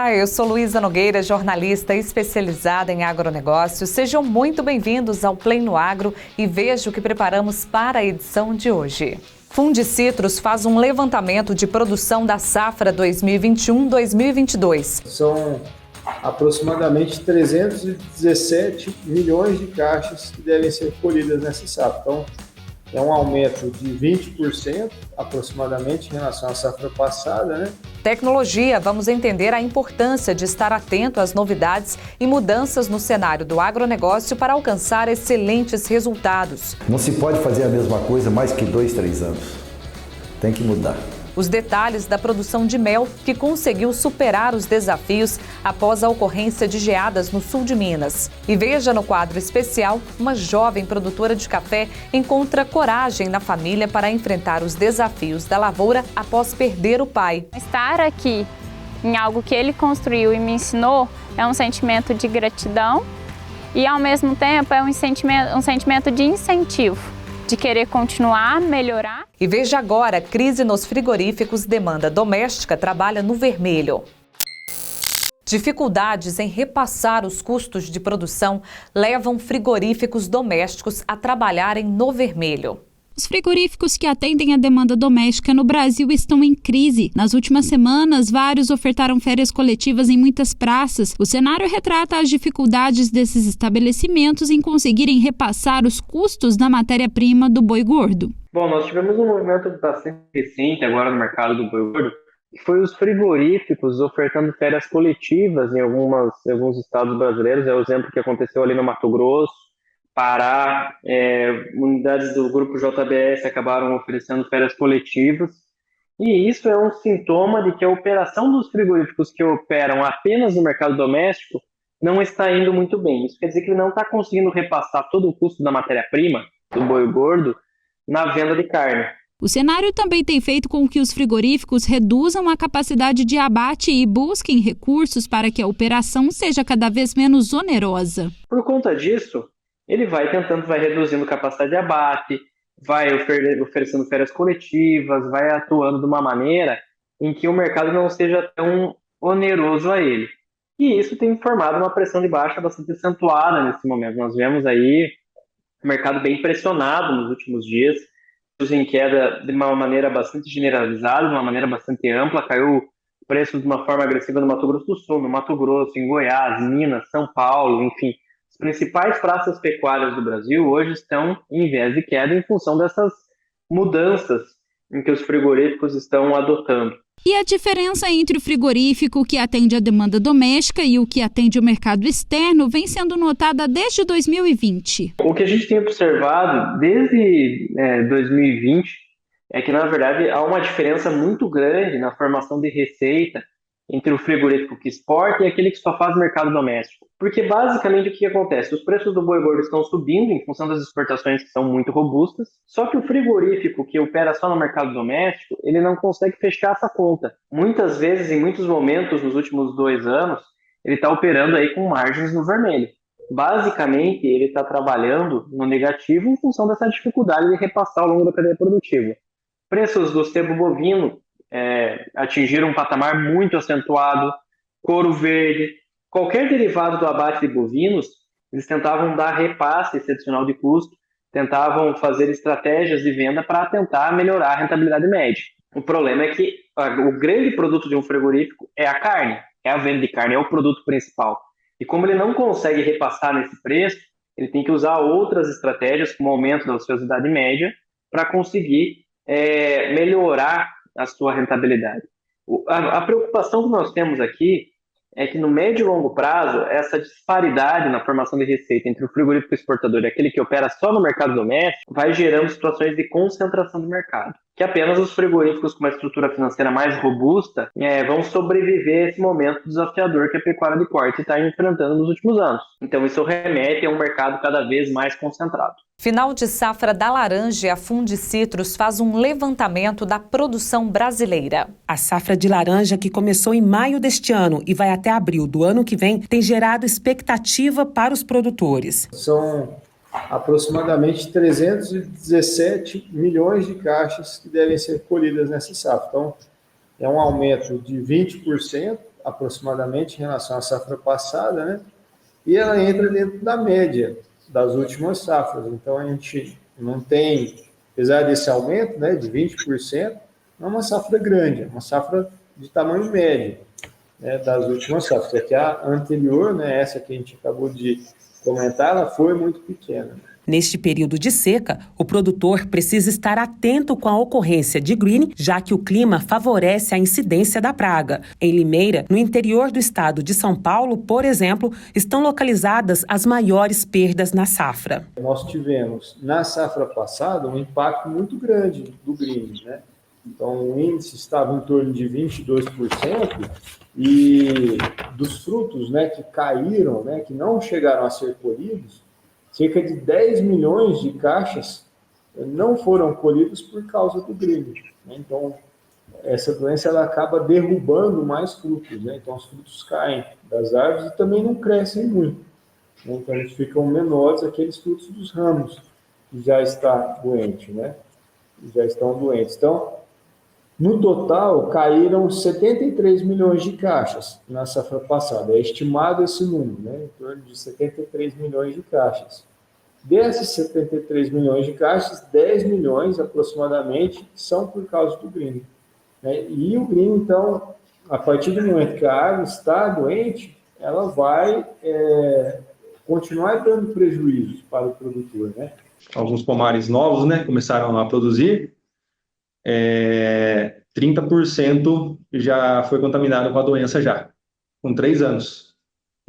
Olá, eu sou Luísa Nogueira, jornalista especializada em agronegócios. Sejam muito bem-vindos ao Play no Agro e veja o que preparamos para a edição de hoje. Fundicitrus faz um levantamento de produção da safra 2021-2022. São aproximadamente 317 milhões de caixas que devem ser colhidas nessa safra. Então, é um aumento de 20% aproximadamente em relação à safra passada, né? Tecnologia, vamos entender a importância de estar atento às novidades e mudanças no cenário do agronegócio para alcançar excelentes resultados. Não se pode fazer a mesma coisa mais que 2, 3 anos. Tem que mudar. Os detalhes da produção de mel, que conseguiu superar os desafios após a ocorrência de geadas no sul de Minas. E veja no quadro especial, uma jovem produtora de café encontra coragem na família para enfrentar os desafios da lavoura após perder o pai. Estar aqui em algo que ele construiu e me ensinou é um sentimento de gratidão e, ao mesmo tempo, é um sentimento de incentivo, de querer continuar, melhorar. E veja agora, crise nos frigoríficos, demanda doméstica trabalha no vermelho. Dificuldades em repassar os custos de produção levam frigoríficos domésticos a trabalharem no vermelho. Os frigoríficos que atendem a demanda doméstica no Brasil estão em crise. Nas últimas semanas, vários ofertaram férias coletivas em muitas praças. O cenário retrata as dificuldades desses estabelecimentos em conseguirem repassar os custos da matéria-prima do boi gordo. Bom, nós tivemos um movimento bastante recente agora no mercado do boi gordo, que foi os frigoríficos ofertando férias coletivas em alguns estados brasileiros. É o exemplo que aconteceu ali no Mato Grosso, Pará, unidades do grupo JBS acabaram oferecendo férias coletivas, e isso é um sintoma de que a operação dos frigoríficos que operam apenas no mercado doméstico não está indo muito bem. Isso quer dizer que ele não está conseguindo repassar todo o custo da matéria-prima, do boi gordo, na venda de carne. O cenário também tem feito com que os frigoríficos reduzam a capacidade de abate e busquem recursos para que a operação seja cada vez menos onerosa. Por conta disso, ele vai reduzindo capacidade de abate, vai oferecendo férias coletivas, vai atuando de uma maneira em que o mercado não seja tão oneroso a ele. E isso tem formado uma pressão de baixa bastante acentuada nesse momento. Nós vemos aí o mercado bem pressionado nos últimos dias, em queda de uma maneira bastante generalizada, de uma maneira bastante ampla. Caiu o preço de uma forma agressiva no Mato Grosso do Sul, no Mato Grosso, em Goiás, Minas, São Paulo, enfim. As principais praças pecuárias do Brasil hoje estão em viés de queda em função dessas mudanças em que os frigoríficos estão adotando. E a diferença entre o frigorífico que atende a demanda doméstica e o que atende o mercado externo vem sendo notada desde 2020. O que a gente tem observado desde 2020 é que, na verdade, há uma diferença muito grande na formação de receita entre o frigorífico que exporta e aquele que só faz mercado doméstico. Porque, basicamente, o que acontece? Os preços do boi gordo estão subindo em função das exportações que são muito robustas, só que o frigorífico que opera só no mercado doméstico, ele não consegue fechar essa conta. Muitas vezes, em muitos momentos, nos últimos 2 anos, ele está operando aí com margens no vermelho. Basicamente, ele está trabalhando no negativo em função dessa dificuldade de repassar ao longo da cadeia produtiva. Preços do sebo bovino atingiram um patamar muito acentuado, couro verde, qualquer derivado do abate de bovinos, eles tentavam dar repasse esse adicional de custo, tentavam fazer estratégias de venda para tentar melhorar a rentabilidade média. O problema é que o grande produto de um frigorífico é a carne, é a venda de carne, é o produto principal. E como ele não consegue repassar nesse preço, ele tem que usar outras estratégias, como o aumento da ociosidade média, para conseguir melhorar a sua rentabilidade. A preocupação que nós temos aqui é que no médio e longo prazo, essa disparidade na formação de receita entre o frigorífico exportador e aquele que opera só no mercado doméstico vai gerando situações de concentração do mercado, que apenas os frigoríficos com uma estrutura financeira mais robusta vão sobreviver a esse momento desafiador que a pecuária de corte está enfrentando nos últimos anos. Então isso remete a um mercado cada vez mais concentrado. Final de safra da laranja, a Fundicitrus faz um levantamento da produção brasileira. A safra de laranja, que começou em maio deste ano e vai até abril do ano que vem, tem gerado expectativa para os produtores. São aproximadamente 317 milhões de caixas que devem ser colhidas nessa safra. Então, é um aumento de 20% aproximadamente em relação à safra passada, né? E ela entra dentro da média das últimas safras. Então, a gente não tem, apesar desse aumento, né, de 20%, não é uma safra grande, é uma safra de tamanho médio, né, das últimas safras. Aqui a anterior, né, essa que a gente acabou de comentar, ela foi muito pequena. Neste período de seca, o produtor precisa estar atento com a ocorrência de green, já que o clima favorece a incidência da praga. Em Limeira, no interior do estado de São Paulo, por exemplo, estão localizadas as maiores perdas na safra. Nós tivemos, na safra passada, um impacto muito grande do green, né? Então, o índice estava em torno de 22%, e dos frutos, né, que caíram, né, que não chegaram a ser colhidos, cerca de 10 milhões de caixas não foram colhidos por causa do green. Então, essa doença ela acaba derrubando mais frutos, né? Então, os frutos caem das árvores e também não crescem muito. Então, eles ficam menores aqueles frutos dos ramos que já está doente, né? Já estão doentes. Então, no total, caíram 73 milhões de caixas na safra passada. É estimado esse número, né? Em torno de 73 milhões de caixas. Desses 73 milhões de caixas, 10 milhões aproximadamente são por causa do green, né? E o green, então, a partir do momento que a árvore está doente, ela vai continuar dando prejuízos para o produtor, né? Alguns pomares novos, né, começaram a produzir, 30% já foi contaminado com a doença já, com 3 anos.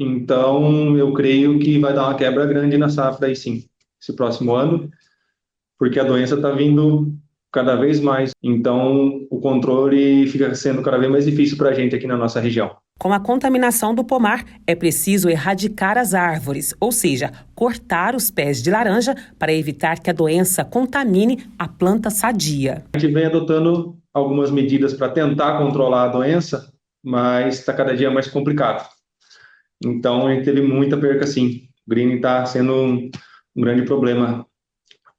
Então, eu creio que vai dar uma quebra grande na safra aí sim, esse próximo ano, porque a doença está vindo cada vez mais. Então, o controle fica sendo cada vez mais difícil para a gente aqui na nossa região. Com a contaminação do pomar, é preciso erradicar as árvores, ou seja, cortar os pés de laranja para evitar que a doença contamine a planta sadia. A gente vem adotando algumas medidas para tentar controlar a doença, mas está cada dia mais complicado. Então, a gente teve muita perca, sim. O green está sendo um grande problema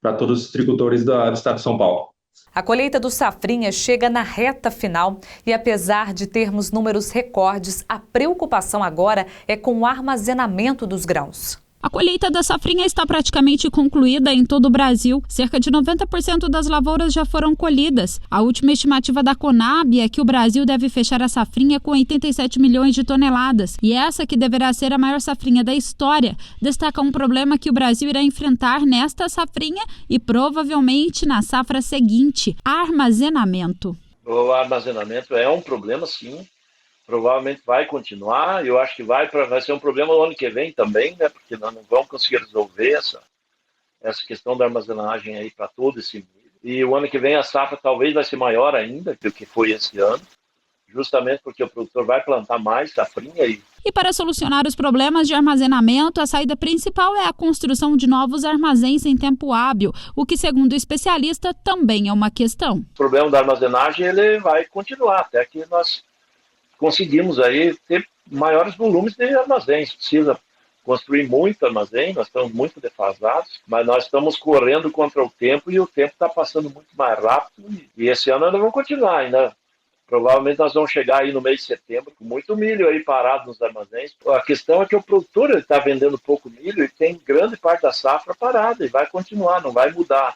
para todos os agricultores do estado de São Paulo. A colheita do safrinha chega na reta final e, apesar de termos números recordes, a preocupação agora é com o armazenamento dos grãos. A colheita da safrinha está praticamente concluída em todo o Brasil. Cerca de 90% das lavouras já foram colhidas. A última estimativa da Conab é que o Brasil deve fechar a safrinha com 87 milhões de toneladas. E essa, que deverá ser a maior safrinha da história, destaca um problema que o Brasil irá enfrentar nesta safrinha e provavelmente na safra seguinte: armazenamento. O armazenamento é um problema, sim. Provavelmente vai continuar. Eu acho que vai ser um problema no ano que vem também, né? Porque nós não vamos conseguir resolver essa questão da armazenagem aí para todo esse milho. E o ano que vem a safra talvez vai ser maior ainda do que foi esse ano, justamente porque o produtor vai plantar mais safrinha. E para solucionar os problemas de armazenamento, a saída principal é a construção de novos armazéns em tempo hábil, o que, segundo o especialista, também é uma questão. O problema da armazenagem ele vai continuar até que nós conseguimos aí ter maiores volumes de armazéns. Precisa construir muito armazém, nós estamos muito defasados, mas nós estamos correndo contra o tempo e o tempo está passando muito mais rápido. E esse ano nós vamos continuar ainda. Provavelmente nós vamos chegar aí no mês de setembro com muito milho aí parado nos armazéns. A questão é que o produtor está vendendo pouco milho e tem grande parte da safra parada e vai continuar, não vai mudar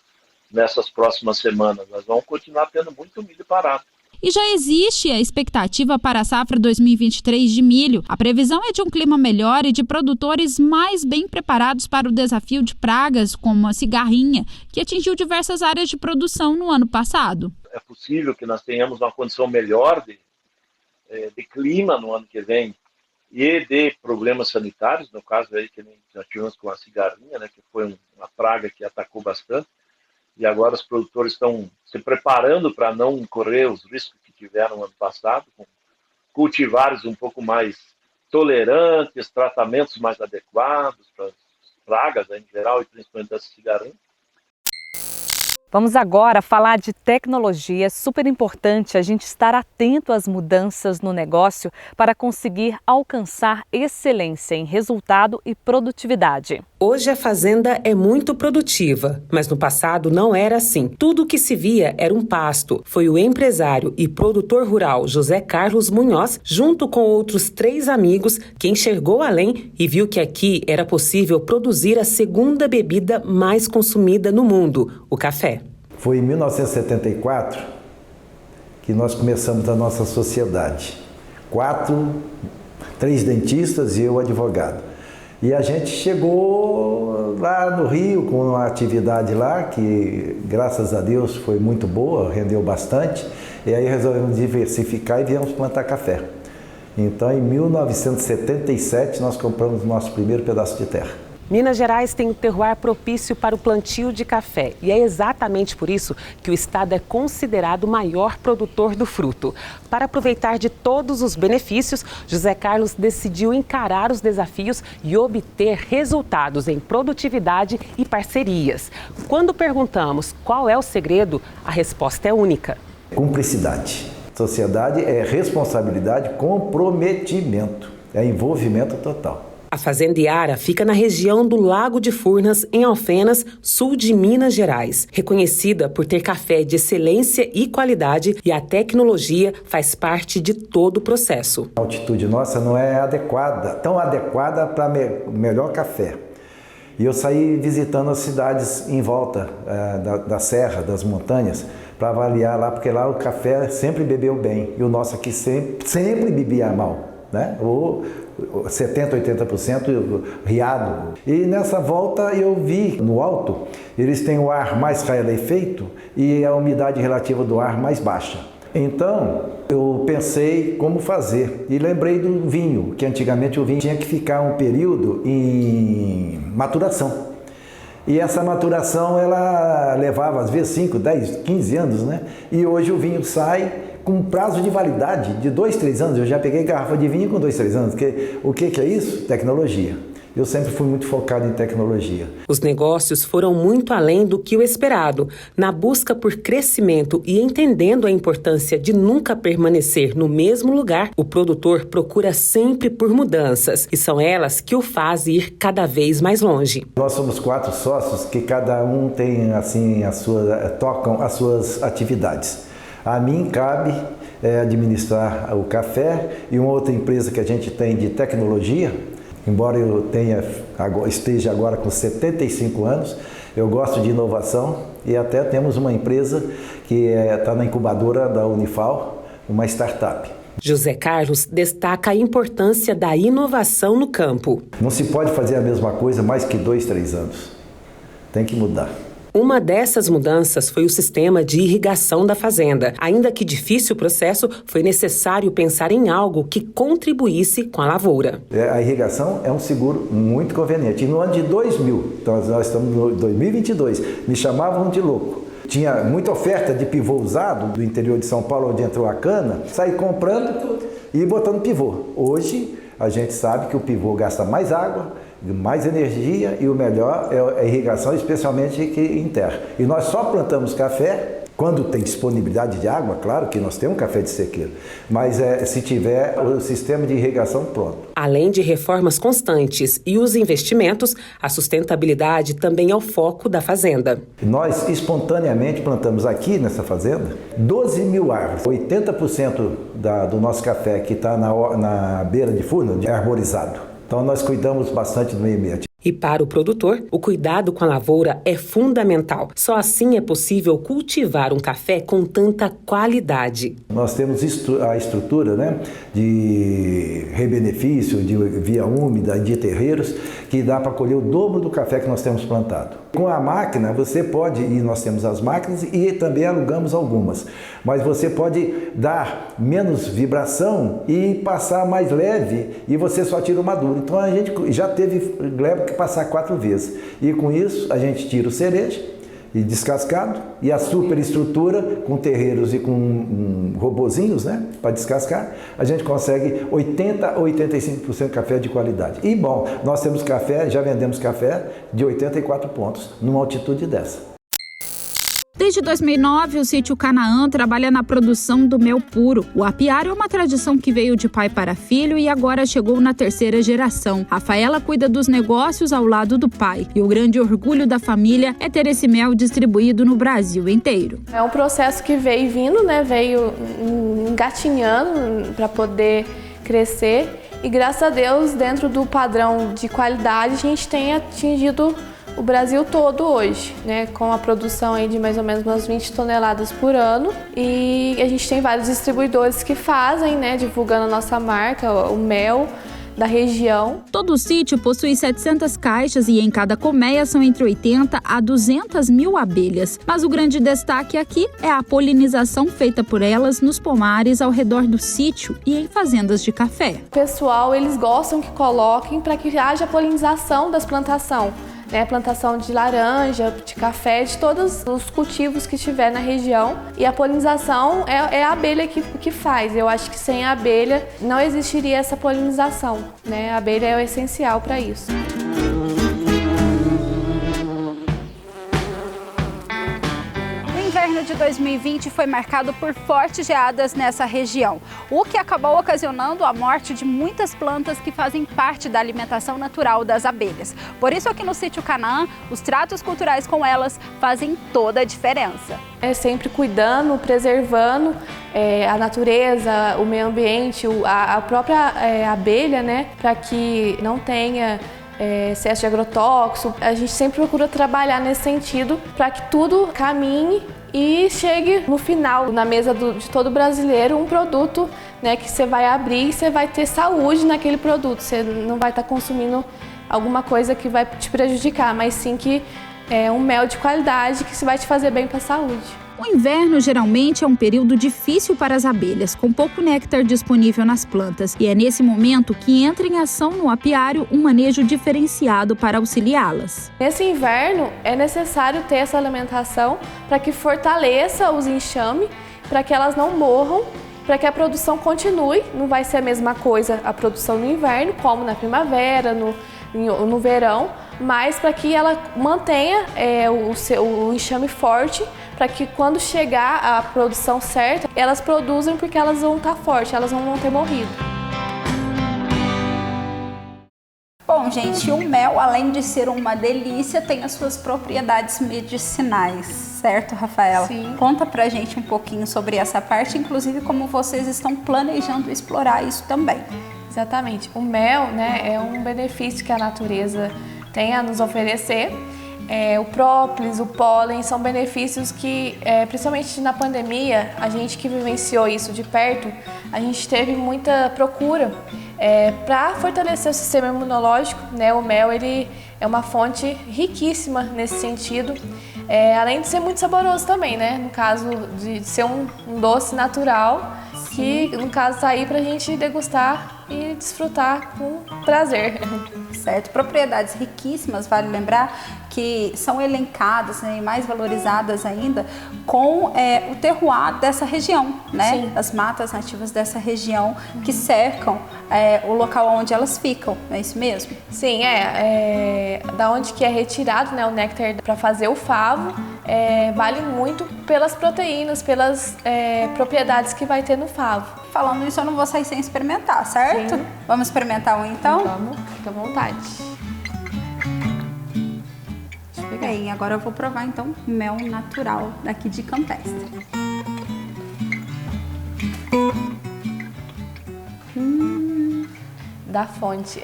nessas próximas semanas. Nós vamos continuar tendo muito milho parado. E já existe a expectativa para a safra 2023 de milho. A previsão é de um clima melhor e de produtores mais bem preparados para o desafio de pragas, como a cigarrinha, que atingiu diversas áreas de produção no ano passado. É possível que nós tenhamos uma condição melhor de clima no ano que vem e de problemas sanitários, no caso aí que nós tivemos com a cigarrinha, né, que foi uma praga que atacou bastante. E agora os produtores estão se preparando para não correr os riscos que tiveram no ano passado, com cultivares um pouco mais tolerantes, tratamentos mais adequados para as pragas em geral e principalmente das cigarrinhas. Vamos agora falar de tecnologia. É super importante a gente estar atento às mudanças no negócio para conseguir alcançar excelência em resultado e produtividade. Hoje a fazenda é muito produtiva, mas no passado não era assim. Tudo o que se via era um pasto. Foi o empresário e produtor rural José Carlos Munhoz, junto com outros 3 amigos, que enxergou além e viu que aqui era possível produzir a segunda bebida mais consumida no mundo, o café. Foi em 1974 que nós começamos a nossa sociedade. 3 dentistas e eu advogado. E a gente chegou lá no Rio com uma atividade lá que, graças a Deus, foi muito boa, rendeu bastante. E aí resolvemos diversificar e viemos plantar café. Então, em 1977, nós compramos o nosso primeiro pedaço de terra. Minas Gerais tem um terroir propício para o plantio de café e é exatamente por isso que o estado é considerado o maior produtor do fruto. Para aproveitar de todos os benefícios, José Carlos decidiu encarar os desafios e obter resultados em produtividade e parcerias. Quando perguntamos qual é o segredo, a resposta é única. Cumplicidade. Sociedade é responsabilidade, comprometimento, é envolvimento total. A Fazenda Iara fica na região do Lago de Furnas, em Alfenas, sul de Minas Gerais. Reconhecida por ter café de excelência e qualidade, e a tecnologia faz parte de todo o processo. A altitude nossa não é adequada, tão adequada para melhor café. E eu saí visitando as cidades em volta da serra, das montanhas, para avaliar lá, porque lá o café sempre bebeu bem, e o nosso aqui sempre bebia mal, né? Ou 70%, 80% riado. E nessa volta eu vi no alto, eles têm o ar mais rarefeito e a umidade relativa do ar mais baixa. Então eu pensei como fazer e lembrei do vinho, que antigamente o vinho tinha que ficar um período em maturação. E essa maturação ela levava às vezes 5, 10, 15 anos, né? E hoje o vinho sai com prazo de validade de 2, 3 anos. Eu já peguei garrafa de vinho com 2, 3 anos. O que é isso? Tecnologia. Eu sempre fui muito focado em tecnologia. Os negócios foram muito além do que o esperado. Na busca por crescimento e entendendo a importância de nunca permanecer no mesmo lugar, o produtor procura sempre por mudanças. E são elas que o fazem ir cada vez mais longe. Nós somos 4 sócios que cada um tem assim, tocam as suas atividades. A mim cabe administrar o café e uma outra empresa que a gente tem de tecnologia. Embora eu esteja agora com 75 anos, eu gosto de inovação e até temos uma empresa que está na incubadora da Unifal, uma startup. José Carlos destaca a importância da inovação no campo. Não se pode fazer a mesma coisa mais que 2, 3 anos. Tem que mudar. Uma dessas mudanças foi o sistema de irrigação da fazenda. Ainda que difícil o processo, foi necessário pensar em algo que contribuísse com a lavoura. A irrigação é um seguro muito conveniente. E no ano de 2000, então nós estamos em 2022, me chamavam de louco. Tinha muita oferta de pivô usado do interior de São Paulo, onde entrou a cana, saí comprando e botando pivô. Hoje, a gente sabe que o pivô gasta mais água, mais energia e o melhor é a irrigação, especialmente em terra. E nós só plantamos café quando tem disponibilidade de água, claro que nós temos café de sequeiro, mas se tiver o sistema de irrigação pronto. Além de reformas constantes e os investimentos, a sustentabilidade também é o foco da fazenda. Nós espontaneamente plantamos aqui nessa fazenda 12 mil árvores. 80% do nosso café que está na beira de furnas é arborizado. Então nós cuidamos bastante do meio ambiente. E para o produtor, o cuidado com a lavoura é fundamental. Só assim é possível cultivar um café com tanta qualidade. Nós temos a estrutura, né, de rebenefício, de via úmida, de terreiros, que dá para colher o dobro do café que nós temos plantado. Com a máquina, você pode, e nós temos as máquinas e também alugamos algumas, mas você pode dar menos vibração e passar mais leve e você só tira o maduro. Então a gente já teve gleba que passar 4 vezes. E com isso a gente tira o cereja e descascado e a superestrutura com terreiros e com robozinhos, né, para descascar, a gente consegue 80 a 85% de café de qualidade. E bom, nós temos café, já vendemos café de 84 pontos numa altitude dessa. Desde 2009, o sítio Canaã trabalha na produção do mel puro. O apiário é uma tradição que veio de pai para filho e agora chegou na 3ª geração. Rafaela cuida dos negócios ao lado do pai e o grande orgulho da família é ter esse mel distribuído no Brasil inteiro. É um processo que veio vindo, né? Veio engatinhando para poder crescer e graças a Deus, dentro do padrão de qualidade, a gente tem atingido o Brasil todo hoje, né, com a produção aí de mais ou menos umas 20 toneladas por ano e a gente tem vários distribuidores que fazem, né, divulgando a nossa marca, o mel da região. Todo o sítio possui 700 caixas e em cada colmeia são entre 80 a 200 mil abelhas. Mas o grande destaque aqui é a polinização feita por elas nos pomares ao redor do sítio e em fazendas de café. O pessoal, eles gostam que coloquem para que haja polinização das plantações. Né, plantação de laranja, de café, de todos os cultivos que tiver na região. E a polinização é a abelha que faz. Eu acho que sem a abelha não existiria essa polinização, né? A abelha é o essencial para isso. O inverno de 2020 foi marcado por fortes geadas nessa região, o que acabou ocasionando a morte de muitas plantas que fazem parte da alimentação natural das abelhas. Por isso, aqui no sítio Canaã, os tratos culturais com elas fazem toda a diferença. É sempre cuidando, preservando a natureza, o meio ambiente, a própria abelha, né, para que não tenha excesso de agrotóxico. A gente sempre procura trabalhar nesse sentido para que tudo caminhe e chegue no final, na mesa de todo brasileiro, um produto, né, que você vai abrir e você vai ter saúde naquele produto. Você não vai estar consumindo alguma coisa que vai te prejudicar, mas sim que é um mel de qualidade que vai te fazer bem para a saúde. O inverno geralmente é um período difícil para as abelhas, com pouco néctar disponível nas plantas. E é nesse momento que entra em ação no apiário um manejo diferenciado para auxiliá-las. Nesse inverno é necessário ter essa alimentação para que fortaleça os enxames, para que elas não morram, para que a produção continue. Não vai ser a mesma coisa a produção no inverno, como na primavera, no verão, mas para que ela mantenha o enxame forte, para que quando chegar a produção certa, elas produzem porque elas vão estar fortes, elas não vão ter morrido. Bom, gente, o mel, além de ser uma delícia, tem as suas propriedades medicinais, certo, Rafaela? Sim. Conta pra gente um pouquinho sobre essa parte, inclusive como vocês estão planejando explorar isso também. Exatamente. O mel, né, é um benefício que a natureza tem a nos oferecer. O própolis, o pólen são benefícios que, principalmente na pandemia, a gente que vivenciou isso de perto, a gente teve muita procura para fortalecer o sistema imunológico, né? O mel ele é uma fonte riquíssima nesse sentido, além de ser muito saboroso também, né? No caso de ser um doce natural, que no caso está aí para a gente degustar e desfrutar com prazer. Certo, propriedades riquíssimas, vale lembrar, que são elencadas, né, e mais valorizadas ainda com o terroir dessa região, né? Sim. As matas nativas dessa região que cercam o local onde elas ficam, é isso mesmo? Sim, da onde que é retirado, né, o néctar para fazer o favo, vale muito pelas proteínas, pelas propriedades que vai ter no favo. Falando isso, eu não vou sair sem experimentar, certo? Sim. Vamos experimentar um então? Vamos, fica à vontade. Bem, agora eu vou provar então mel natural daqui de Campestre. Da fonte.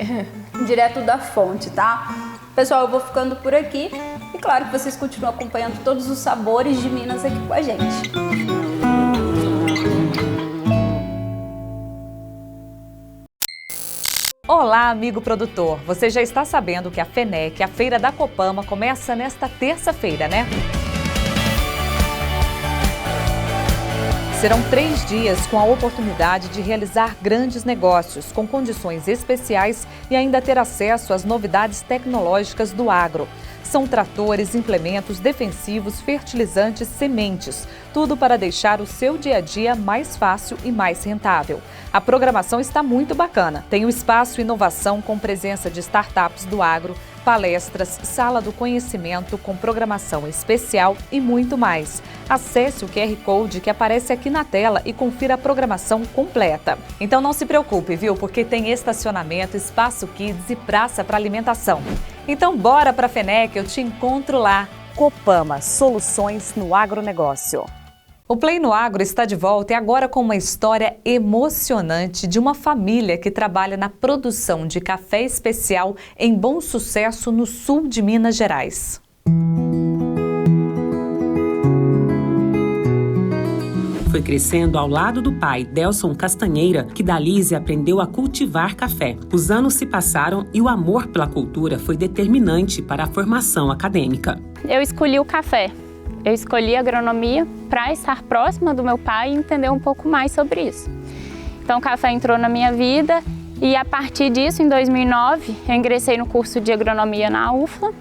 Direto da fonte, tá? Pessoal, eu vou ficando por aqui. E claro que vocês continuam acompanhando todos os sabores de Minas aqui com a gente. Olá, amigo produtor! Você já está sabendo que a FENEC, a Feira da Copama, começa nesta terça-feira, né? Serão 3 dias com a oportunidade de realizar grandes negócios, com condições especiais e ainda ter acesso às novidades tecnológicas do agro. São tratores, implementos defensivos, fertilizantes, sementes. Tudo para deixar o seu dia a dia mais fácil e mais rentável. A programação está muito bacana. Tem o Espaço Inovação com presença de startups do agro, palestras, sala do conhecimento com programação especial e muito mais. Acesse o QR Code que aparece aqui na tela e confira a programação completa. Então não se preocupe, viu? Porque tem estacionamento, espaço kids e praça para alimentação. Então bora para a FENEC, eu te encontro lá. Copama, soluções no agronegócio. O Play no Agro está de volta e agora com uma história emocionante de uma família que trabalha na produção de café especial em Bom Sucesso, no sul de Minas Gerais. Foi crescendo ao lado do pai, Delson Castanheira, que Dalise aprendeu a cultivar café. Os anos se passaram e o amor pela cultura foi determinante para a formação acadêmica. Eu escolhi o café. Eu escolhi a agronomia para estar próxima do meu pai e entender um pouco mais sobre isso. Então o café entrou na minha vida e a partir disso, em 2009, eu ingressei no curso de agronomia na UFLA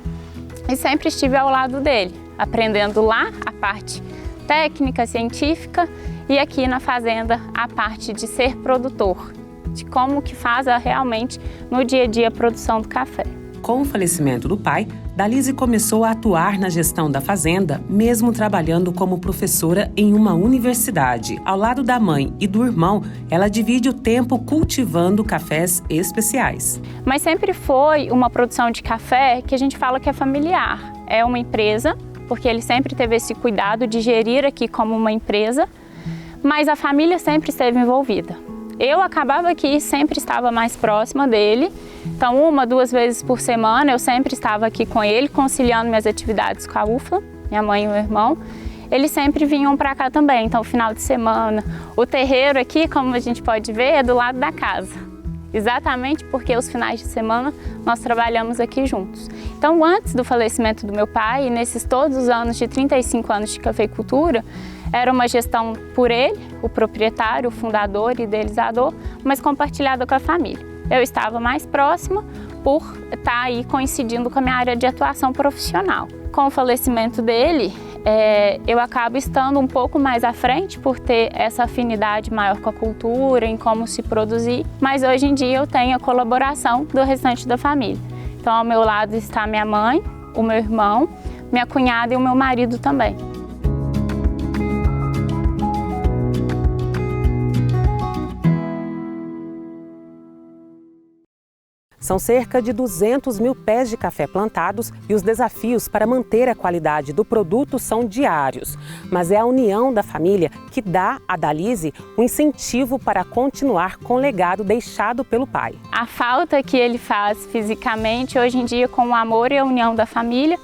e sempre estive ao lado dele, aprendendo lá a parte técnica, científica e aqui na fazenda a parte de ser produtor, de como que faz realmente no dia a dia a produção do café. Com o falecimento do pai, Dalise começou a atuar na gestão da fazenda, mesmo trabalhando como professora em uma universidade. Ao lado da mãe e do irmão, ela divide o tempo cultivando cafés especiais. Mas sempre foi uma produção de café que a gente fala que é familiar. É uma empresa, porque ele sempre teve esse cuidado de gerir aqui como uma empresa, mas a família sempre esteve envolvida. Eu acabava que sempre estava mais próxima dele, então 1, 2 vezes por semana eu sempre estava aqui com ele, conciliando minhas atividades com a UFLA, minha mãe e meu irmão. Eles sempre vinham para cá também, então final de semana. O terreiro aqui, como a gente pode ver, é do lado da casa, exatamente porque os finais de semana nós trabalhamos aqui juntos. Então antes do falecimento do meu pai, e nesses todos os anos de 35 anos de cafeicultura, era uma gestão por ele, o proprietário, o fundador e idealizador, mas compartilhada com a família. Eu estava mais próxima por estar aí coincidindo com a minha área de atuação profissional. Com o falecimento dele, eu acabo estando um pouco mais à frente por ter essa afinidade maior com a cultura, em como se produzir, mas hoje em dia eu tenho a colaboração do restante da família. Então ao meu lado está minha mãe, o meu irmão, minha cunhada e o meu marido também. São cerca de 200 mil pés de café plantados e os desafios para manter a qualidade do produto são diários. Mas é a união da família que dá a Dalise um incentivo para continuar com o legado deixado pelo pai. A falta que ele faz fisicamente, hoje em dia, com o amor e a união da família,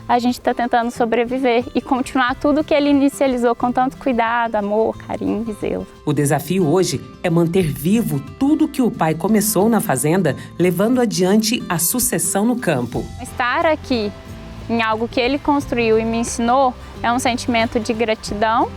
a gente está tentando sobreviver e continuar tudo que ele inicializou com tanto cuidado, amor, carinho e zelo. O desafio hoje é manter vivo tudo que o pai começou na fazenda, levando adiante a sucessão no campo. Estar aqui em algo que ele construiu e me ensinou é um sentimento de gratidão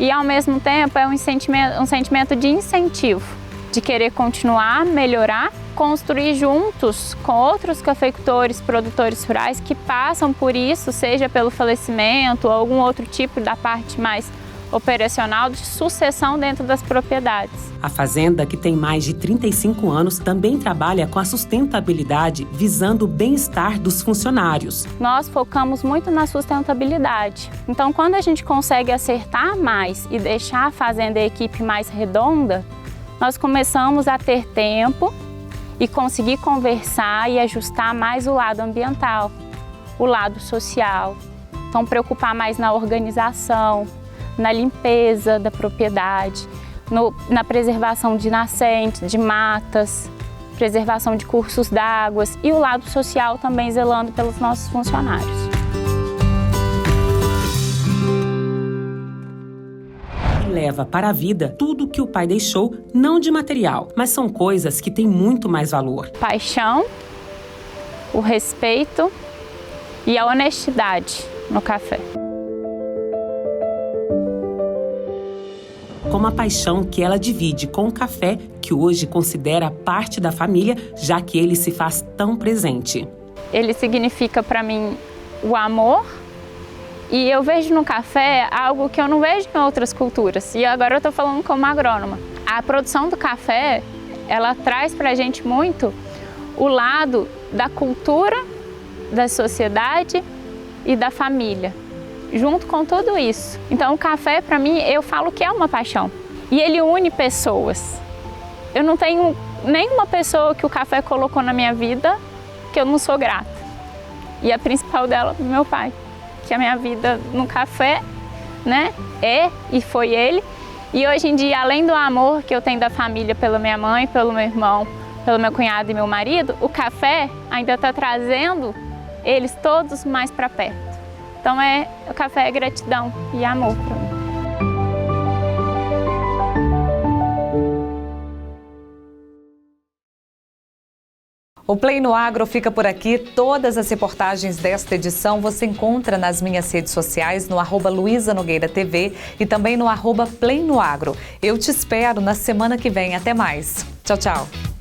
e, ao mesmo tempo, é um sentimento de incentivo, de querer continuar, melhorar, construir juntos com outros cafeicultores, produtores rurais que passam por isso, seja pelo falecimento ou algum outro tipo da parte mais operacional de sucessão dentro das propriedades. A fazenda, que tem mais de 35 anos, também trabalha com a sustentabilidade, visando o bem-estar dos funcionários. Nós focamos muito na sustentabilidade. Então, quando a gente consegue acertar mais e deixar a fazenda e a equipe mais redonda, nós começamos a ter tempo e conseguir conversar e ajustar mais o lado ambiental, o lado social. Então, preocupar mais na organização, na limpeza da propriedade, na preservação de nascentes, de matas, preservação de cursos d'água e o lado social também zelando pelos nossos funcionários. Leva para a vida tudo que o pai deixou, não de material, mas são coisas que têm muito mais valor. Paixão, o respeito e a honestidade no café. Como a paixão que ela divide com o café, que hoje considera parte da família, já que ele se faz tão presente. Ele significa para mim o amor. E eu vejo no café algo que eu não vejo em outras culturas. E agora eu estou falando como agrônoma. A produção do café, ela traz para a gente muito o lado da cultura da sociedade e da família, junto com tudo isso. Então o café, para mim, eu falo que é uma paixão. E ele une pessoas. Eu não tenho nenhuma pessoa que o café colocou na minha vida que eu não sou grata. E a principal dela, meu pai, que a minha vida no café, né, é e foi ele. E hoje em dia, além do amor que eu tenho da família pela minha mãe, pelo meu irmão, pelo meu cunhado e meu marido, o café ainda está trazendo eles todos mais para perto. Então o café é gratidão e amor para mim. O Play no Agro fica por aqui. Todas as reportagens desta edição você encontra nas minhas redes sociais, no @LuizaNogueiraTV e também no @Play no Agro. Eu te espero na semana que vem. Até mais. Tchau, tchau.